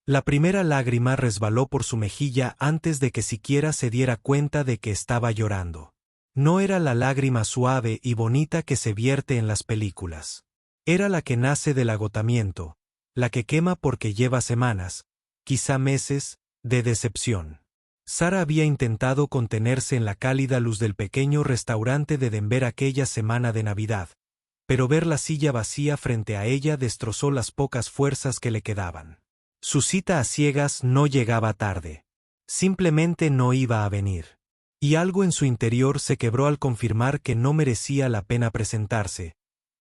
La primera lágrima resbaló por su mejilla antes de que siquiera se diera cuenta de que estaba llorando. No era la lágrima suave y bonita que se vierte en las películas. Era la que nace del agotamiento, la que quema porque lleva semanas, quizá meses, de decepción. Sara había intentado contenerse en la cálida luz del pequeño restaurante de Denver aquella semana de Navidad, pero ver la silla vacía frente a ella destrozó las pocas fuerzas que le quedaban. Su cita a ciegas no llegaba tarde. Simplemente no iba a venir. Y algo en su interior se quebró al confirmar que no merecía la pena presentarse,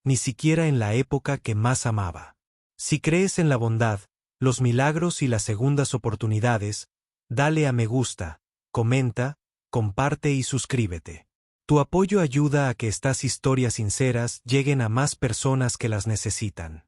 ni siquiera en la época que más amaba. Si crees en la bondad, los milagros y las segundas oportunidades, dale a me gusta, comenta, comparte y suscríbete. Tu apoyo ayuda a que estas historias sinceras lleguen a más personas que las necesitan.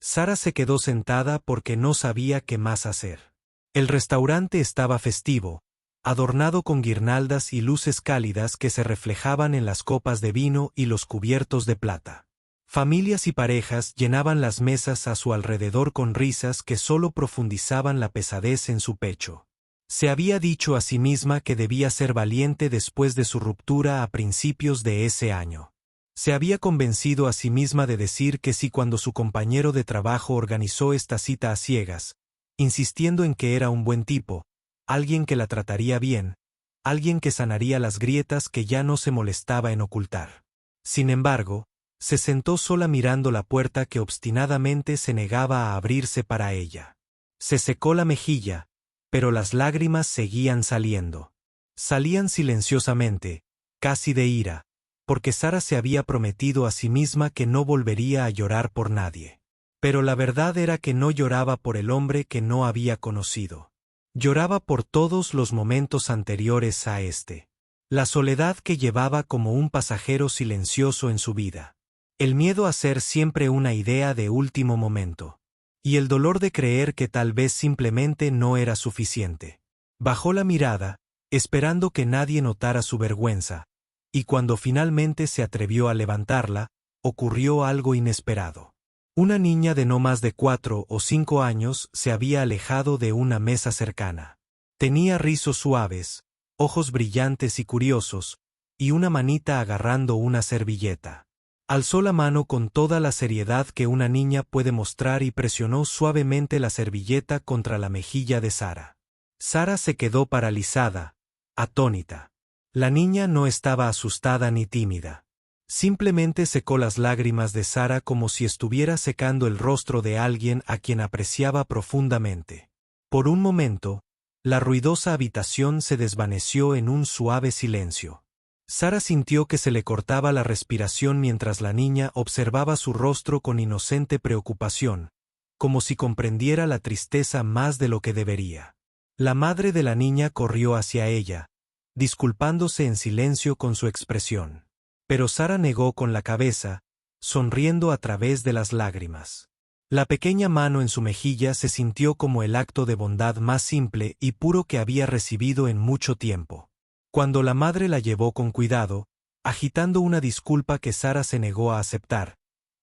Sara se quedó sentada porque no sabía qué más hacer. El restaurante estaba festivo, adornado con guirnaldas y luces cálidas que se reflejaban en las copas de vino y los cubiertos de plata. Familias y parejas llenaban las mesas a su alrededor con risas que solo profundizaban la pesadez en su pecho. Se había dicho a sí misma que debía ser valiente después de su ruptura a principios de ese año. Se había convencido a sí misma de decir que sí cuando su compañero de trabajo organizó esta cita a ciegas, insistiendo en que era un buen tipo, alguien que la trataría bien, alguien que sanaría las grietas que ya no se molestaba en ocultar. Sin embargo, se sentó sola mirando la puerta que obstinadamente se negaba a abrirse para ella. Se secó la mejilla, pero las lágrimas seguían saliendo. Salían silenciosamente, casi de ira, porque Sara se había prometido a sí misma que no volvería a llorar por nadie. Pero la verdad era que no lloraba por el hombre que no había conocido. Lloraba por todos los momentos anteriores a este. La soledad que llevaba como un pasajero silencioso en su vida. El miedo a ser siempre una idea de último momento. Y el dolor de creer que tal vez simplemente no era suficiente. Bajó la mirada, esperando que nadie notara su vergüenza, y cuando finalmente se atrevió a levantarla, ocurrió algo inesperado. Una niña de no más de 4 o 5 años se había alejado de una mesa cercana. Tenía rizos suaves, ojos brillantes y curiosos, y una manita agarrando una servilleta. Alzó la mano con toda la seriedad que una niña puede mostrar y presionó suavemente la servilleta contra la mejilla de Sara. Sara se quedó paralizada, atónita. La niña no estaba asustada ni tímida. Simplemente secó las lágrimas de Sara como si estuviera secando el rostro de alguien a quien apreciaba profundamente. Por un momento, la ruidosa habitación se desvaneció en un suave silencio. Sara sintió que se le cortaba la respiración mientras la niña observaba su rostro con inocente preocupación, como si comprendiera la tristeza más de lo que debería. La madre de la niña corrió hacia ella, disculpándose en silencio con su expresión. Pero Sara negó con la cabeza, sonriendo a través de las lágrimas. La pequeña mano en su mejilla se sintió como el acto de bondad más simple y puro que había recibido en mucho tiempo. Cuando la madre la llevó con cuidado, agitando una disculpa que Sara se negó a aceptar,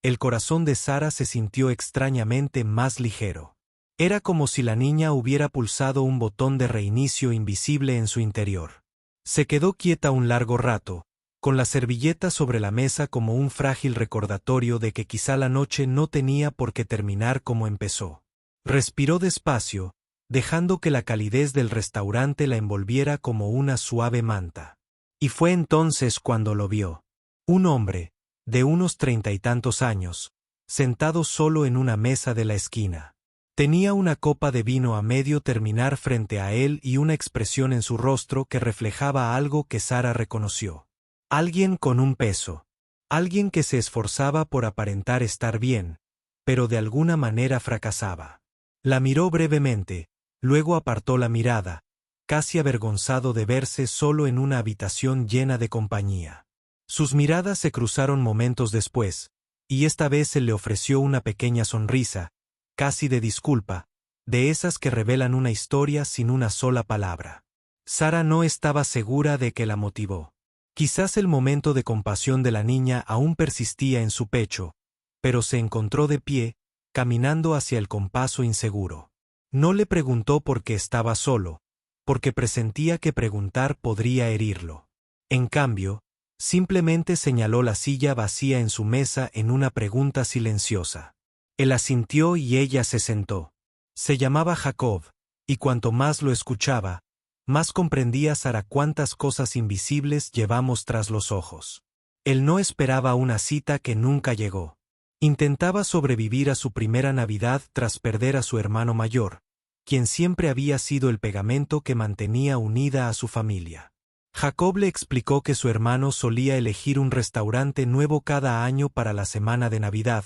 el corazón de Sara se sintió extrañamente más ligero. Era como si la niña hubiera pulsado un botón de reinicio invisible en su interior. Se quedó quieta un largo rato, con la servilleta sobre la mesa como un frágil recordatorio de que quizá la noche no tenía por qué terminar como empezó. Respiró despacio, dejando que la calidez del restaurante la envolviera como una suave manta. Y fue entonces cuando lo vio. Un hombre, de unos 30 y tantos años, sentado solo en una mesa de la esquina. Tenía una copa de vino a medio terminar frente a él y una expresión en su rostro que reflejaba algo que Sara reconoció. Alguien con un peso. Alguien que se esforzaba por aparentar estar bien, pero de alguna manera fracasaba. La miró brevemente, luego apartó la mirada, casi avergonzado de verse solo en una habitación llena de compañía. Sus miradas se cruzaron momentos después, y esta vez se le ofreció una pequeña sonrisa, casi de disculpa, de esas que revelan una historia sin una sola palabra. Sara no estaba segura de que la motivó. Quizás el momento de compasión de la niña aún persistía en su pecho, pero se encontró de pie, caminando hacia el compaso inseguro. No le preguntó por qué estaba solo, porque presentía que preguntar podría herirlo. En cambio, simplemente señaló la silla vacía en su mesa en una pregunta silenciosa. Él asintió y ella se sentó. Se llamaba Jacob, y cuanto más lo escuchaba, más comprendía Sara cuántas cosas invisibles llevamos tras los ojos. Él no esperaba una cita que nunca llegó. Intentaba sobrevivir a su primera Navidad tras perder a su hermano mayor, quien siempre había sido el pegamento que mantenía unida a su familia. Jacob le explicó que su hermano solía elegir un restaurante nuevo cada año para la semana de Navidad,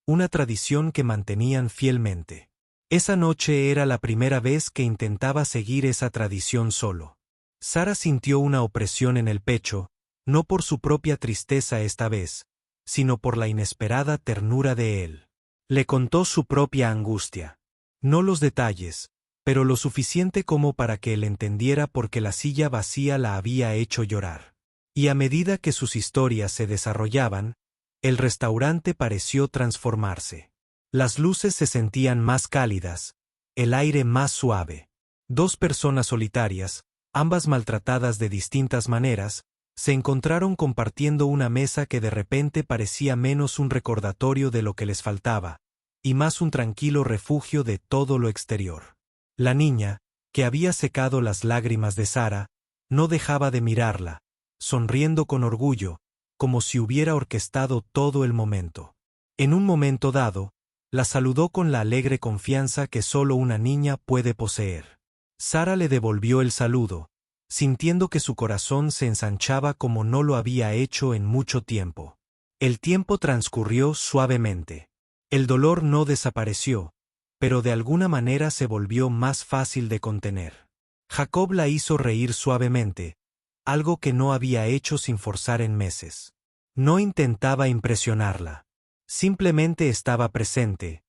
una tradición que mantenían fielmente. Esa noche era la primera vez que intentaba seguir esa tradición solo. Sara sintió una opresión en el pecho, no por su propia tristeza esta vez, sino por la inesperada ternura de él. Le contó su propia angustia. No los detalles, pero lo suficiente como para que él entendiera por qué la silla vacía la había hecho llorar. Y a medida que sus historias se desarrollaban, el restaurante pareció transformarse. Las luces se sentían más cálidas, el aire más suave. Dos personas solitarias, ambas maltratadas de distintas maneras, se encontraron compartiendo una mesa que de repente parecía menos un recordatorio de lo que les faltaba, y más un tranquilo refugio de todo lo exterior. La niña, que había secado las lágrimas de Sara, no dejaba de mirarla, sonriendo con orgullo, como si hubiera orquestado todo el momento. En un momento dado, la saludó con la alegre confianza que solo una niña puede poseer. Sara le devolvió el saludo, sintiendo que su corazón se ensanchaba como no lo había hecho en mucho tiempo. El tiempo transcurrió suavemente. El dolor no desapareció, pero de alguna manera se volvió más fácil de contener. Jacob la hizo reír suavemente, algo que no había hecho sin forzar en meses. No intentaba impresionarla. Simplemente estaba presente,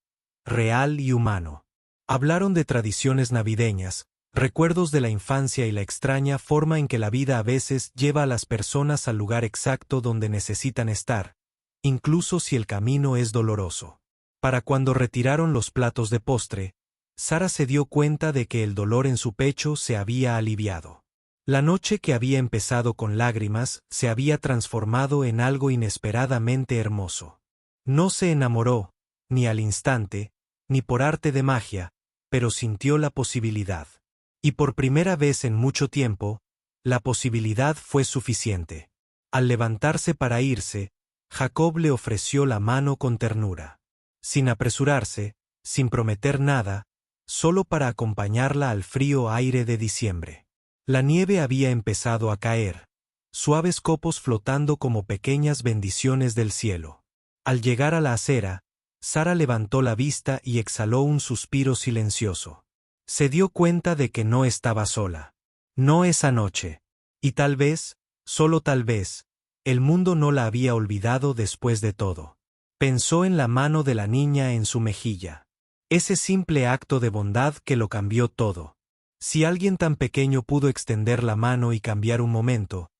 real y humano. Hablaron de tradiciones navideñas, recuerdos de la infancia y la extraña forma en que la vida a veces lleva a las personas al lugar exacto donde necesitan estar, incluso si el camino es doloroso. Para cuando retiraron los platos de postre, Sara se dio cuenta de que el dolor en su pecho se había aliviado. La noche que había empezado con lágrimas se había transformado en algo inesperadamente hermoso. No se enamoró, ni al instante, ni por arte de magia, pero sintió la posibilidad. Y por primera vez en mucho tiempo, la posibilidad fue suficiente. Al levantarse para irse, Jacob le ofreció la mano con ternura. Sin apresurarse, sin prometer nada, solo para acompañarla al frío aire de diciembre. La nieve había empezado a caer, suaves copos flotando como pequeñas bendiciones del cielo. Al llegar a la acera, Sara levantó la vista y exhaló un suspiro silencioso. Se dio cuenta de que no estaba sola. No esa noche. Y tal vez, solo tal vez, el mundo no la había olvidado después de todo. Pensó en la mano de la niña en su mejilla. Ese simple acto de bondad que lo cambió todo. Si alguien tan pequeño pudo extender la mano y cambiar un momento,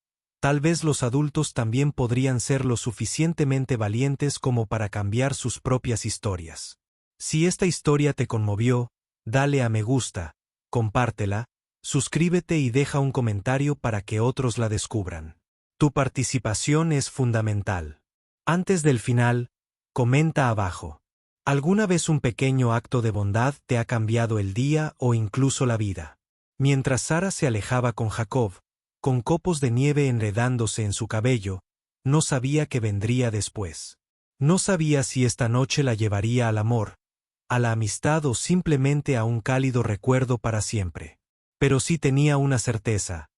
tal vez los adultos también podrían ser lo suficientemente valientes como para cambiar sus propias historias. Si esta historia te conmovió, dale a me gusta, compártela, suscríbete y deja un comentario para que otros la descubran. Tu participación es fundamental. Antes del final, comenta abajo. ¿Alguna vez un pequeño acto de bondad te ha cambiado el día o incluso la vida? Mientras Sara se alejaba con Jacob, con copos de nieve enredándose en su cabello, no sabía qué vendría después. No sabía si esta noche la llevaría al amor, a la amistad o simplemente a un cálido recuerdo para siempre. Pero sí tenía una certeza.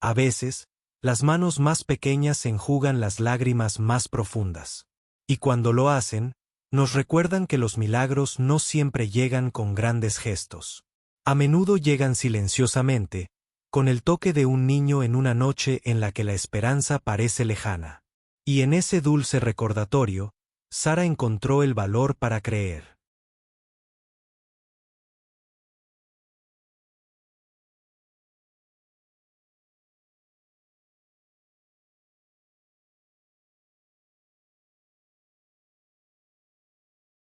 A veces, las manos más pequeñas enjugan las lágrimas más profundas. Y cuando lo hacen, nos recuerdan que los milagros no siempre llegan con grandes gestos. A menudo llegan silenciosamente, con el toque de un niño en una noche en la que la esperanza parece lejana. Y en ese dulce recordatorio, Sara encontró el valor para creer.